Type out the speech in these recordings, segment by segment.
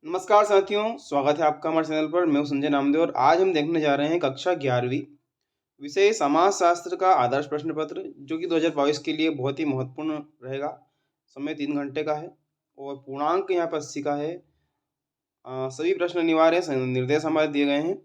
नमस्कार साथियों, स्वागत है आपका हमारे चैनल पर। मैं हूं संजय नामदेव और आज हम देखने जा रहे हैं कक्षा 11वीं विषय समाजशास्त्र का आदर्श प्रश्न पत्र, जो कि 2022 के लिए बहुत ही महत्वपूर्ण रहेगा। समय 3 घंटे का है और पूर्णांक यहाँ पर 80 का है। सभी प्रश्न अनिवार्य निर्देश हमारे दिए गए हैं।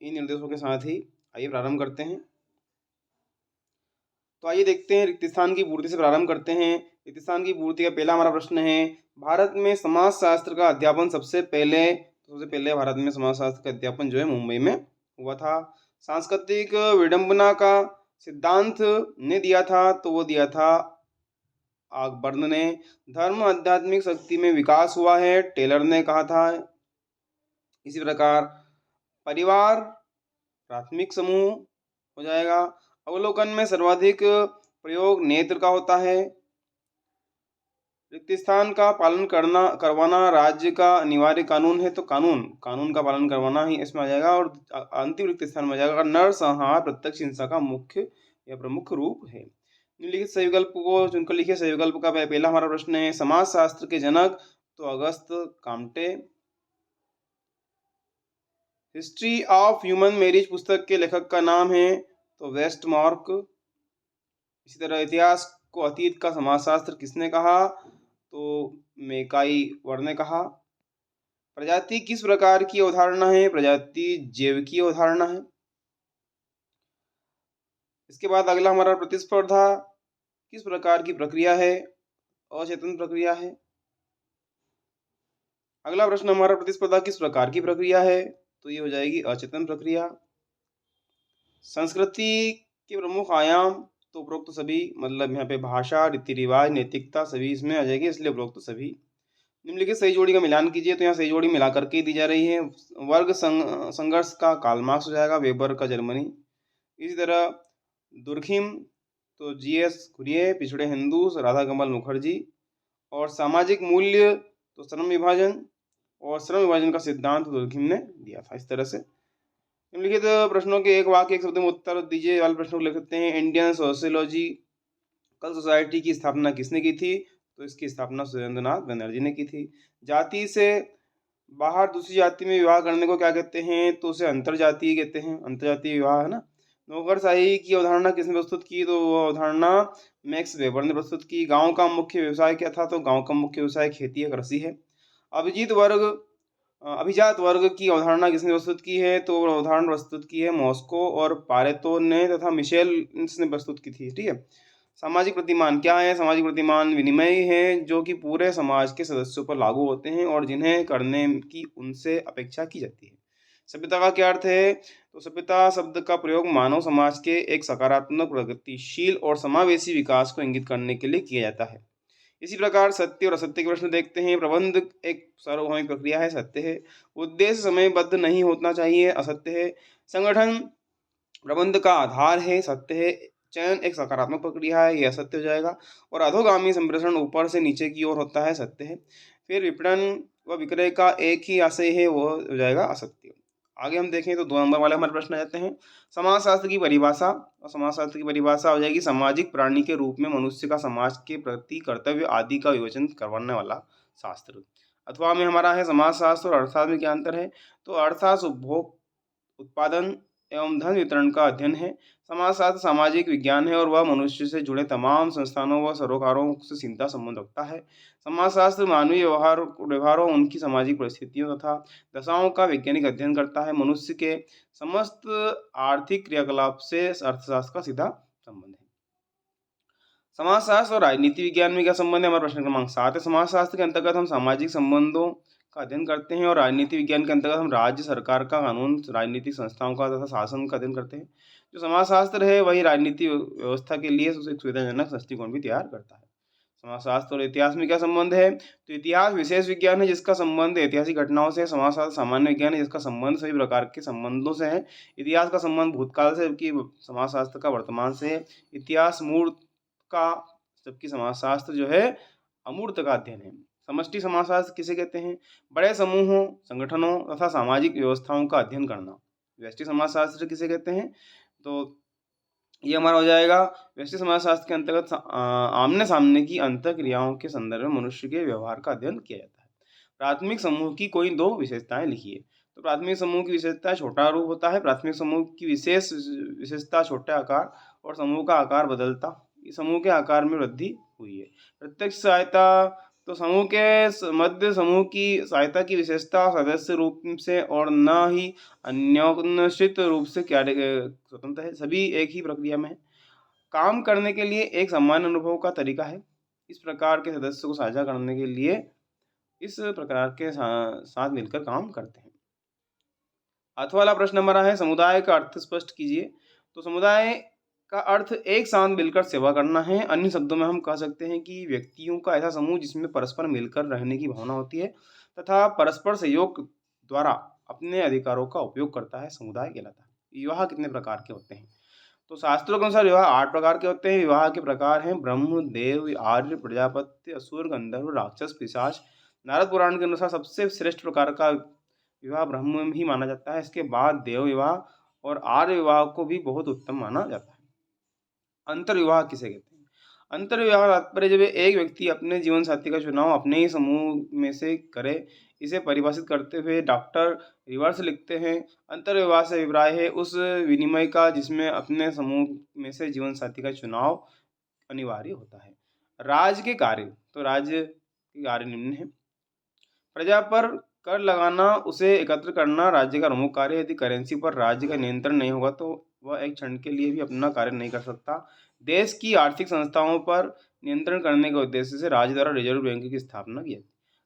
इन निर्देशों के साथ ही आइए प्रारंभ करते हैं। तो आइए देखते हैं, रिक्त स्थान की पूर्ति से प्रारंभ करते हैं। रिक्त स्थान की पूर्ति का पहला हमारा प्रश्न है, भारत में समाजशास्त्र का अध्यापन सबसे पहले भारत में समाजशास्त्र का अध्यापन जो है मुंबई में हुआ था। सांस्कृतिक विडंबना का सिद्धांत ने दिया था, तो वो दिया था आकबर्न ने। धर्म आध्यात्मिक शक्ति में विकास हुआ है, टेलर ने कहा था। इसी प्रकार परिवार प्राथमिक समूह हो जाएगा। अवलोकन में सर्वाधिक प्रयोग नेत्र का होता है। रिक्त स्थान का पालन करवाना राज्य का अनिवार्य कानून है, तो कानून का पालन करवाना ही इसमें आ जाएगा। और अंतिम रिक्त स्थान में आ जाएगा, नरसंहार प्रत्यक्ष हिंसा का मुख्य या प्रमुख रूप है। निम्नलिखित सही विकल्प को चुनकर लिखिए। सही विकल्प का पहला हमारा प्रश्न है, समाजशास्त्र के जनक तो Auguste Comte. History of human marriage पुस्तक के लेखक का नाम है तो वेस्टमॉर्क। इसी तरह इतिहास को अतीत का समाजशास्त्र किसने कहा, तो मेकाई वर ने कहा। प्रजाति किस प्रकार की अवधारणा है, प्रजाति जैविकी अवधारणा है। इसके बाद अगला हमारा प्रतिस्पर्धा किस प्रकार की प्रक्रिया है, अचेतन प्रक्रिया है। अगला प्रश्न हमारा, प्रतिस्पर्धा किस प्रकार की प्रक्रिया है, तो ये हो जाएगी अचेतन प्रक्रिया। संस्कृति के प्रमुख आयाम, तो उपरोक्त सभी, मतलब यहाँ पे भाषा, रीति रिवाज, नैतिकता सभी इसमें आ जाएगी, इसलिए उपरोक्त सभी। निम्नलिखित सही जोड़ी का मिलान कीजिए, तो यहाँ सही जोड़ी मिला करके दी जा रही है। वर्ग संघर्ष का कार्ल मार्क्स हो जाएगा, वेबर का जर्मनी। इसी तरह दुर्खिम तो जीएस कुरिये, पिछड़े हिंदू राधा कमल मुखर्जी। और सामाजिक मूल्य तो श्रम विभाजन, और श्रम विभाजन का सिद्धांत दुर्खिम ने दिया था। इस तरह से निम्नलिखित प्रश्नों के एक वाक्य एक शब्द में उत्तर दीजिए वाले प्रश्नों को लिख सकते हैं। इंडियन सोशियोलॉजिकल सोसाइटी की स्थापना किसने की थी, तो इसकी स्थापना सुरेंद्रनाथ बनर्जी ने की थी। जाति से बाहर दूसरी जाति में विवाह करने को क्या कहते हैं, तो उसे अंतरजातीय कहते हैं, अंतरजातीय विवाह है ना। नौकरशाही की अवधारणा किसने प्रस्तुत की, तो वो अवधारणा मैक्स वेबर ने प्रस्तुत की। गांव का मुख्य व्यवसाय क्या था, तो गांव का मुख्य व्यवसाय खेती या कृषि है। अभिजात वर्ग की अवधारणा किसने प्रस्तुत की है, तो अवधारणा प्रस्तुत की है मॉस्को और पारेतो ने तथा मिशेल ने प्रस्तुत की थी। ठीक है। सामाजिक प्रतिमान क्या है, सामाजिक प्रतिमान विनिमय है जो कि पूरे समाज के सदस्यों पर लागू होते हैं और जिन्हें करने की उनसे अपेक्षा की जाती है। सभ्यता का क्या अर्थ है, तो सभ्यता शब्द का प्रयोग मानव समाज के एक सकारात्मक, प्रगतिशील और समावेशी विकास को इंगित करने के लिए किया जाता है। इसी प्रकार सत्य और असत्य के प्रश्न देखते हैं। प्रबंध एक सार्वभौमिक प्रक्रिया है, सत्य है। उद्देश्य समयबद्ध नहीं होना चाहिए, असत्य है। संगठन प्रबंध का आधार है, सत्य है। चयन एक सकारात्मक प्रक्रिया है, यह असत्य हो जाएगा। और अधोगामी संप्रेषण ऊपर से नीचे की ओर होता है, सत्य है। फिर विपणन व विक्रय का एक ही आशय है, वह हो जाएगा असत्य। आगे हम देखें तो 2 नंबर वाले हमारे प्रश्न आ जाते हैं। समाजशास्त्र की परिभाषा, और समाजशास्त्र की परिभाषा हो जाएगी सामाजिक प्राणी के रूप में मनुष्य का समाज के प्रति कर्तव्य आदि का विवेचन करवाने वाला शास्त्र। अथवा में हमारा है समाजशास्त्र और अर्थशास्त्र में क्या अंतर है, तो अर्थशास्त्र उपभोग, उत्पादन एवं धन वितरण का अध्ययन है। समाजशास्त्र सामाजिक विज्ञान है और वह मनुष्य से जुड़े तमाम संस्थानों व सरोकारों से सीधा संबंध रखता है। समाजशास्त्र मानवीय व्यवहारों, उनकी सामाजिक परिस्थितियों तथा दशाओं का वैज्ञानिक अध्ययन करता है। मनुष्य के समस्त आर्थिक क्रियाकलाप से अर्थशास्त्र का सीधा संबंध है। समाजशास्त्र और राजनीति विज्ञान में क्या संबंध है, हमारा प्रश्न क्रमांक 7 है। समाजशास्त्र के अंतर्गत हम सामाजिक संबंधों का अध्ययन करते हैं और राजनीति विज्ञान के अंतर्गत हम राज्य सरकार का कानून, राजनीतिक संस्थाओं का तथा शासन का अध्ययन करते हैं। जो समाजशास्त्र है वही राजनीति व्यवस्था के लिए एक सुविधाजनक दृष्टिकोण भी तैयार करता है। समाजशास्त्र और इतिहास में क्या संबंध है, तो इतिहास विशेष विज्ञान है जिसका संबंध ऐतिहासिक घटनाओं से। समाजशास्त्र सामान्य विज्ञान है जिसका संबंध सभी प्रकार के संबंधों से है। इतिहास का संबंध भूतकाल से, जबकि समाजशास्त्र का वर्तमान से है। इतिहास मूर्त का, जबकि समाजशास्त्र जो है अमूर्त का अध्ययन है। समष्टि समाजशास्त्र किसे कहते हैं, बड़े समूहों, संगठनों तथा सामाजिक व्यवस्थाओं का अध्ययन करना। व्यष्टि समाजशास्त्र किसे कहते हैं, तो ये हमारा हो जाएगा व्यष्टि समाजशास्त्र के अंतर्गत आमने सामने की अंतः क्रियाओं के संदर्भ में मनुष्य के व्यवहार का अध्ययन किया जाता है। प्राथमिक समूह की कोई 2 विशेषताएँ लिखिए। तो प्राथमिक समूह की विशेषता छोटा रूप होता है। प्राथमिक समूह की विशेष विशेषता छोटे आकार और समूह का आकार बदलता, समूह के आकार में वृद्धि हुई है। प्रत्यक्ष सहायता, तो समूह के मध्य समूह की सहायता की विशेषता सदस्य रूप से और न ही अन्योन्याश्रित रूप से स्वतंत्र है, सभी एक ही प्रक्रिया में है। काम करने के लिए एक सामान्य अनुभव का तरीका है। इस प्रकार के सदस्य को साझा करने के लिए इस प्रकार के साथ मिलकर काम करते हैं। अथ वाला प्रश्न हमारा है, समुदाय का अर्थ स्पष्ट कीजिए। तो समुदाय का अर्थ एक साथ मिलकर सेवा करना है। अन्य शब्दों में हम कह सकते हैं कि व्यक्तियों का ऐसा समूह जिसमें परस्पर मिलकर रहने की भावना होती है तथा परस्पर सहयोग द्वारा अपने अधिकारों का उपयोग करता है, समुदाय कहलाता है। विवाह कितने प्रकार के होते हैं? तो शास्त्रों के अनुसार विवाह 8 प्रकार के होते हैं। विवाह के प्रकार हैं ब्रह्म, देव, आर्य, प्रजापत्य, असुर, गंधर्व, राक्षस, पिशाच। नारद पुराण के अनुसार सबसे श्रेष्ठ प्रकार का विवाह ब्रह्म में ही माना जाता है। इसके बाद देव विवाह और आर्य विवाह को भी बहुत उत्तम माना जाता है। अंतर विवाह किसे कहते हैं? अंतर विवाह तात्पर्य जब एक व्यक्ति अपने जीवन साथी का चुनाव अपने ही समूह में से करे, इसे परिभाषित करते हुए डॉक्टर रिवर्स लिखते हैं। अंतर विवाह से अभिप्राय है उस विनिमय का जिसमें अपने समूह में से जीवन साथी का चुनाव अनिवार्य होता है। राज्य के कार्य, तो राज्य के कार्य निम्न है। प्रजा पर कर लगाना, उसे एकत्र करना राज्य का प्रमुख कार्य है। यदि करेंसी पर राज्य का नियंत्रण नहीं होगा तो वह एक क्षण के लिए भी अपना कार्य नहीं कर सकता। देश की आर्थिक संस्थाओं पर नियंत्रण करने के उद्देश्य से राज्य द्वारा रिजर्व बैंक की स्थापना की।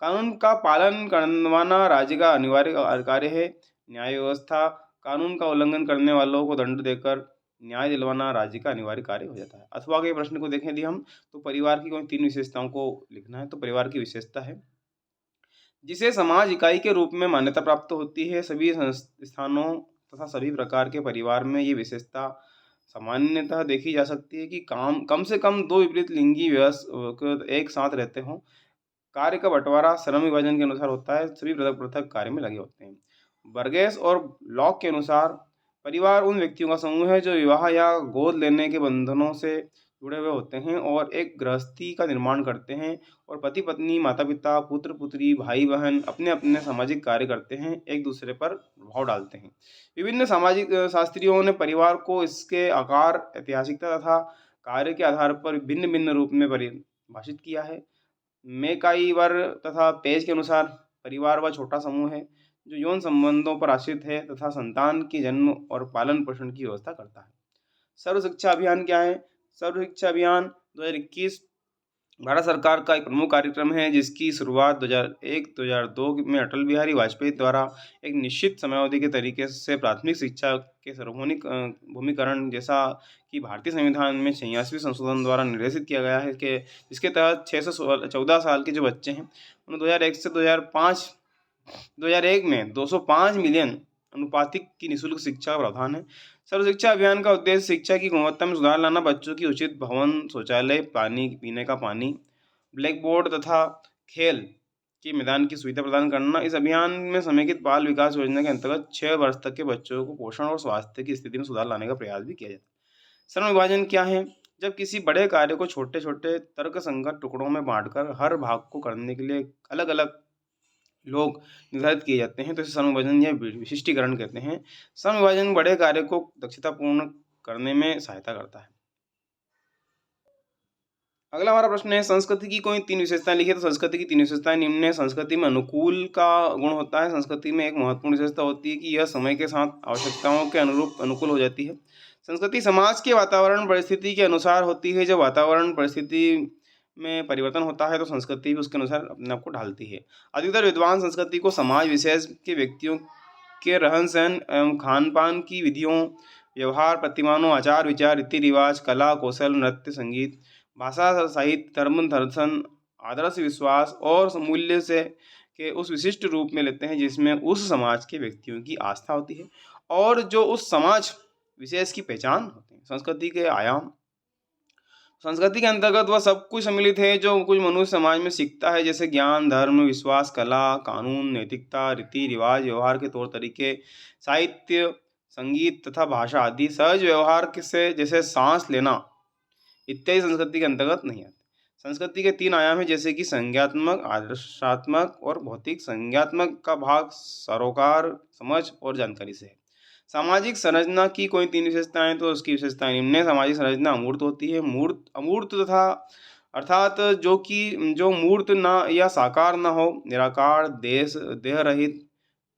कानून का पालन करवाना राज्य का अनिवार्य कार्य है। न्याय व्यवस्था, कानून का उल्लंघन करने वालों को दंड देकर न्याय दिलवाना राज्य का अनिवार्य कार्य हो जाता है। अथवा के प्रश्न को देखें यदि हम, तो परिवार की कोई 3 विशेषताओं को लिखना है। तो परिवार की विशेषता है जिसे समाज इकाई के रूप में मान्यता प्राप्त होती है। सभी स्थानों तथा सभी प्रकार के परिवार में ये विशेषता सामान्यतः देखी जा सकती है कि कम से कम 2 विपरीत लिंगी एक साथ रहते हों। कार्य का बंटवारा श्रम विभाजन के अनुसार होता है। सभी पृथक पृथक कार्य में लगे होते हैं। बर्गेस और लॉक के अनुसार परिवार उन व्यक्तियों का समूह है जो विवाह या गोद लेने के बंधनों से जुड़े हुए होते हैं और एक गृहस्थी का निर्माण करते हैं, और पति पत्नी, माता पिता, पुत्र पुत्री, भाई बहन अपने अपने सामाजिक कार्य करते हैं, एक दूसरे पर प्रभाव डालते हैं। विभिन्न सामाजिक शास्त्रियों ने परिवार को इसके आकार, ऐतिहासिकता तथा कार्य के आधार पर भिन्न भिन्न रूप में परिभाषित किया है। मैकाइवर तथा पेज के अनुसार परिवार वह छोटा समूह है जो यौन संबंधों पर आश्रित है तथा संतान के जन्म और पालन पोषण की व्यवस्था करता है। सर्व शिक्षा अभियान क्या है? सर्व शिक्षा अभियान 2021 भारत सरकार का एक प्रमुख कार्यक्रम है जिसकी शुरुआत 2001-2002 में अटल बिहारी वाजपेयी द्वारा एक निश्चित समयावधि के तरीके से प्राथमिक शिक्षा के सार्वभौमिक भूमिकरण, जैसा कि भारतीय संविधान में 86वें संशोधन द्वारा निर्देशित किया गया है, कि जिसके तहत 6 से 14 साल के जो बच्चे हैं उन्हें 2001 से 2001 में 205 मिलियन अनुपातिक की निःशुल्क शिक्षा का प्रावधान है। सर्व शिक्षा अभियान का उद्देश्य शिक्षा की गुणवत्ता में सुधार लाना, बच्चों की उचित भवन, शौचालय, पानी, पीने का पानी, ब्लैक बोर्ड तथा खेल के मैदान की सुविधा प्रदान करना। इस अभियान में समेकित बाल विकास योजना के अंतर्गत 6 वर्ष तक के बच्चों को पोषण और स्वास्थ्य की स्थिति में सुधार लाने का प्रयास भी किया जाता है। श्रम विभाजन क्या है? जब किसी बड़े कार्य को छोटे छोटे तर्कसंगत टुकड़ों में बांटकर हर भाग को करने के लिए अलग अलग लोग निर्धारित किए जाते हैं तो इसे श्रम विभाजन या विशिष्टीकरण कहते हैं। श्रम विभाजन बड़े कार्य को दक्षतापूर्ण करने में सहायता करता है। अगला हमारा प्रश्न है, संस्कृति की कोई 3 विशेषताएं लिखिए। तो संस्कृति की 3 विशेषताएं निम्न है। संस्कृति में अनुकूल का गुण होता है। संस्कृति में एक महत्वपूर्ण विशेषता होती है कि यह समय के साथ आवश्यकताओं के अनुरूप अनुकूल हो जाती है। संस्कृति समाज के वातावरण परिस्थिति के अनुसार होती है। जब वातावरण परिस्थिति में परिवर्तन होता है तो संस्कृति भी उसके अनुसार अपने आप को ढालती है। अधिकतर विद्वान संस्कृति को समाज विशेष के व्यक्तियों के रहन सहन एवं खान पान की विधियों, व्यवहार, प्रतिमानों, आचार विचार, रीति रिवाज, कला कौशल, नृत्य, संगीत, भाषा, साहित्य, धर्म, दर्शन, आदर्श, विश्वास और मूल्य से के उस विशिष्ट रूप में लेते हैं जिसमें उस समाज के व्यक्तियों की आस्था होती है और जो उस समाज विशेष की पहचान होती है। संस्कृति के आयाम, संस्कृति के अंतर्गत वह सब कुछ सम्मिलित है जो कुछ मनुष्य समाज में सीखता है, जैसे ज्ञान, धर्म, विश्वास, कला, कानून, नैतिकता, रीति रिवाज, व्यवहार के तौर तरीके, साहित्य, संगीत तथा भाषा आदि। सहज व्यवहार से जैसे सांस लेना इत्यादि संस्कृति के अंतर्गत नहीं आते। संस्कृति के 3 आयाम हैं, जैसे कि संज्ञात्मक, आदर्शात्मक और भौतिक। संज्ञात्मक का भाग सरोकार, समझ और जानकारी से है। सामाजिक संरचना की कोई 3 विशेषताएं, तो उसकी विशेषताएं निम्न है। सामाजिक संरचना अमूर्त होती है। अमूर्त तथा अर्थात जो मूर्त न या साकार न हो, निराकार, देह रहित,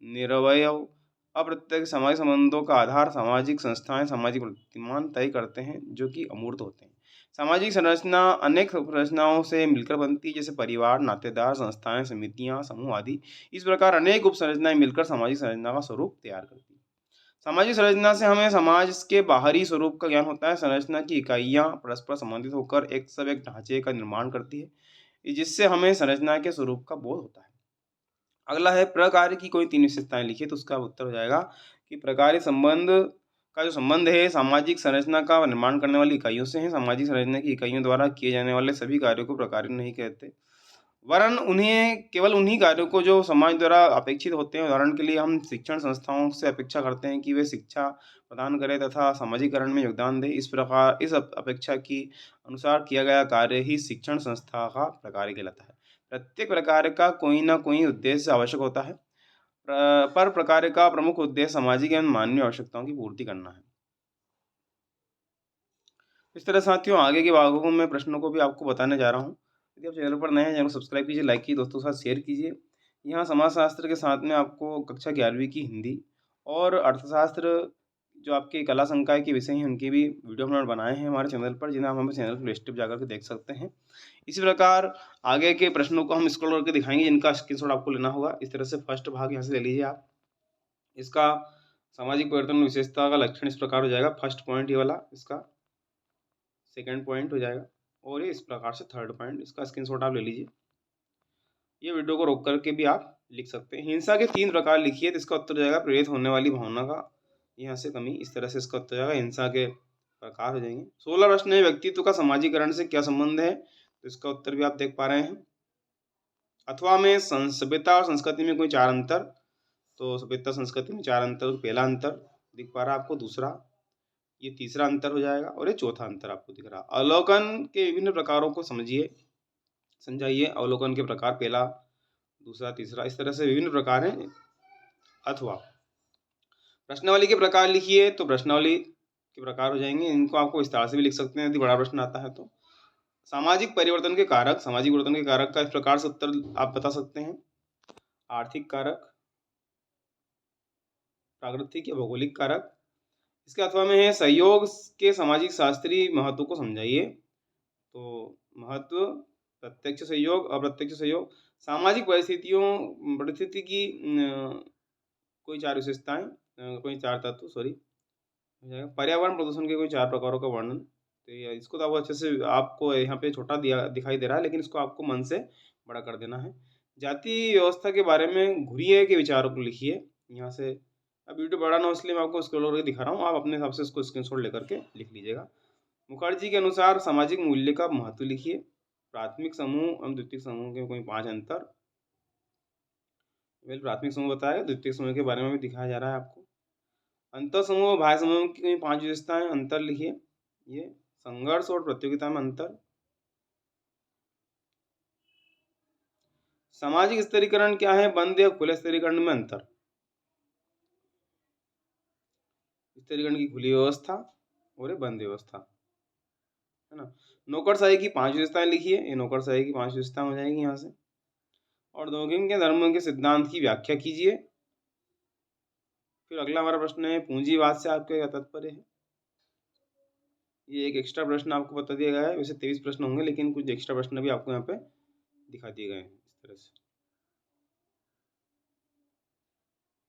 निरवयव, अप्रत्यक्ष। सामाजिक संबंधों का आधार सामाजिक संस्थाएं, सामाजिक प्रतिमान तय करते हैं, जो कि अमूर्त होते हैं। सामाजिक संरचना अनेक संरचनाओं से मिलकर बनती है, जैसे परिवार, नातेदार, संस्थाएं, समितियां, समूह आदि। इस प्रकार अनेक उपसंरचनाएं मिलकर सामाजिक संरचना का स्वरूप तैयार करती है। सामाजिक संरचना से हमें समाज के बाहरी स्वरूप का ज्ञान होता है। संरचना की इकाइयां परस्पर संबंधित होकर एक ढांचे का निर्माण करती है, जिससे हमें संरचना के स्वरूप का बोध होता है। अगला है प्रकार की कोई 3 विशेषताएं लिखिए, तो उसका उत्तर हो जाएगा कि प्रकार संबंध का जो संबंध है सामाजिक संरचना का निर्माण करने वाली इकाइयों से है। सामाजिक संरचना की इकाइयों द्वारा किए जाने वाले सभी कार्यों को प्रकार्य नहीं कहते, वरन उन्हें केवल उन्हीं कार्यों को जो समाज द्वारा अपेक्षित होते हैं। उदाहरण के लिए हम शिक्षण संस्थाओं से अपेक्षा करते हैं कि वे शिक्षा प्रदान करें तथा सामाजिकरण में योगदान दें। इस प्रकार इस अपेक्षा की अनुसार किया गया कार्य ही शिक्षण संस्था का प्रकार कहलाता है। प्रत्येक प्रकार का कोई ना कोई उद्देश्य आवश्यक होता है, पर प्रकार का प्रमुख उद्देश्य सामाजिक एवं मानवीय आवश्यकताओं की पूर्ति करना है। इस तरह साथियों आगे के भागों को मैं प्रश्नों को भी आपको बताने जा रहा हूँ। यदि आप चैनल पर नए हैं, चैनल को सब्सक्राइब कीजिए, लाइक कीजिए, दोस्तों के साथ शेयर कीजिए। यहाँ समाजशास्त्र के साथ में आपको कक्षा 11वीं की हिंदी और अर्थशास्त्र जो आपके कला संकाय के विषय हैं, उनके भी वीडियो हमने बनाए हैं हमारे चैनल पर, जिन्हें आप हमारे चैनल प्ले लिस्ट पर जाकर के देख सकते हैं। इसी प्रकार आगे के प्रश्नों को हम स्क्रॉल करके दिखाएंगे, जिनका स्क्रीनशॉट आपको लेना होगा। इस तरह से फर्स्ट भाग यहाँ से ले लीजिए आप। इसका सामाजिक परिवर्तन विशेषता का लक्षण इस प्रकार हो जाएगा। फर्स्ट पॉइंट ये वाला इसका सेकंड पॉइंट हो जाएगा, और ये इस प्रकार से थर्ड पॉइंट। इसका स्क्रीनशॉट आप ले लीजिए। ये वीडियो को रोक करके भी आप लिख सकते हैं। हिंसा के 3 प्रकार लिखिए, तो इसका उत्तर हो जाएगा प्रेरित होने वाली भावना का यहाँ से कमी। इस तरह से इसका उत्तर हो जाएगा, हिंसा के प्रकार हो जाएंगे। 16 प्रश्न है, व्यक्तित्व का समाजीकरण से क्या संबंध है, तो इसका उत्तर भी आप देख पा रहे हैं। अथवा में सभ्यता और संस्कृति में कोई 4 अंतर, तो सभ्यता संस्कृति में 4 अंतर, पहला अंतर दिख पा रहा है आपको, दूसरा, ये तीसरा अंतर हो जाएगा, और ये चौथा अंतर आपको दिख रहा। अवलोकन के विभिन्न प्रकारों को समझाइए। अवलोकन के प्रकार, पहला, दूसरा, तीसरा, इस तरह से विभिन्न प्रकार हैं। अथवा प्रश्नावली के प्रकार लिखिए, तो प्रश्नावली के प्रकार हो जाएंगे। इनको आपको विस्तार से भी लिख सकते हैं यदि बड़ा प्रश्न आता है तो। सामाजिक परिवर्तन के कारक, सामाजिक परिवर्तन के कारक का इस प्रकार से उत्तर आप बता सकते हैं। आर्थिक कारक, प्राकृतिक या भौगोलिक कारक। इसके अथवा में है सहयोग के सामाजिक शास्त्रीय महत्व को समझाइए, तो महत्व, प्रत्यक्ष सहयोग, अप्रत्यक्ष सहयोग। सामाजिक परिस्थिति की कोई 4 विशेषताएं, कोई 4 तत्व, सॉरी, पर्यावरण प्रदूषण के कोई 4 प्रकारों का वर्णन। तो इसको तो अच्छे से आपको यहाँ पे छोटा दिखाई दे रहा है, लेकिन इसको आपको मन से बड़ा कर देना है। जाति व्यवस्था के बारे में घुरिये के विचारों को लिखिए। यहाँ से अब वीडियो बड़ा ना हो, इसलिए मैं आपको स्क्रॉल करके दिखा रहा हूँ, आप अपने हिसाब से इसको स्क्रीनशॉट लेकर के लिख लीजिएगा। मुखर्जी के अनुसार सामाजिक मूल्य का महत्व लिखिए। प्राथमिक समूह एवं द्वितीयक समूह के कोई 5 अंतर। प्राथमिक समूह बताया, द्वितीयक समूह के बारे में भी दिखाया जा रहा है आपको। अंतर समूह, बाह्य समूह की कोई 5 विशेषताएं, अंतर लिखिए। ये संघर्ष और प्रतियोगिता में अंतर। सामाजिक स्तरीकरण क्या है, बंद या खुले स्तरीकरण में अंतर। स्तरीकरण की खुली व्यवस्था और बंद व्यवस्था, है ना। नौकरशाही की 5 विशेषताएं लिखिए। ये नौकरशाही की 5 विशेषताएं हो जाएगी यहाँ से। और दोगिन के धर्म के सिद्धांत की व्याख्या कीजिए। फिर अगला हमारा प्रश्न है, पूंजीवाद से आपका क्या तात्पर्य है। ये एक एक्स्ट्रा प्रश्न आपको बता दिया गया है। वैसे 23 प्रश्न होंगे, लेकिन कुछ एक्स्ट्रा प्रश्न भी आपको यहाँ पे दिखा दिए गए हैं इस तरह से।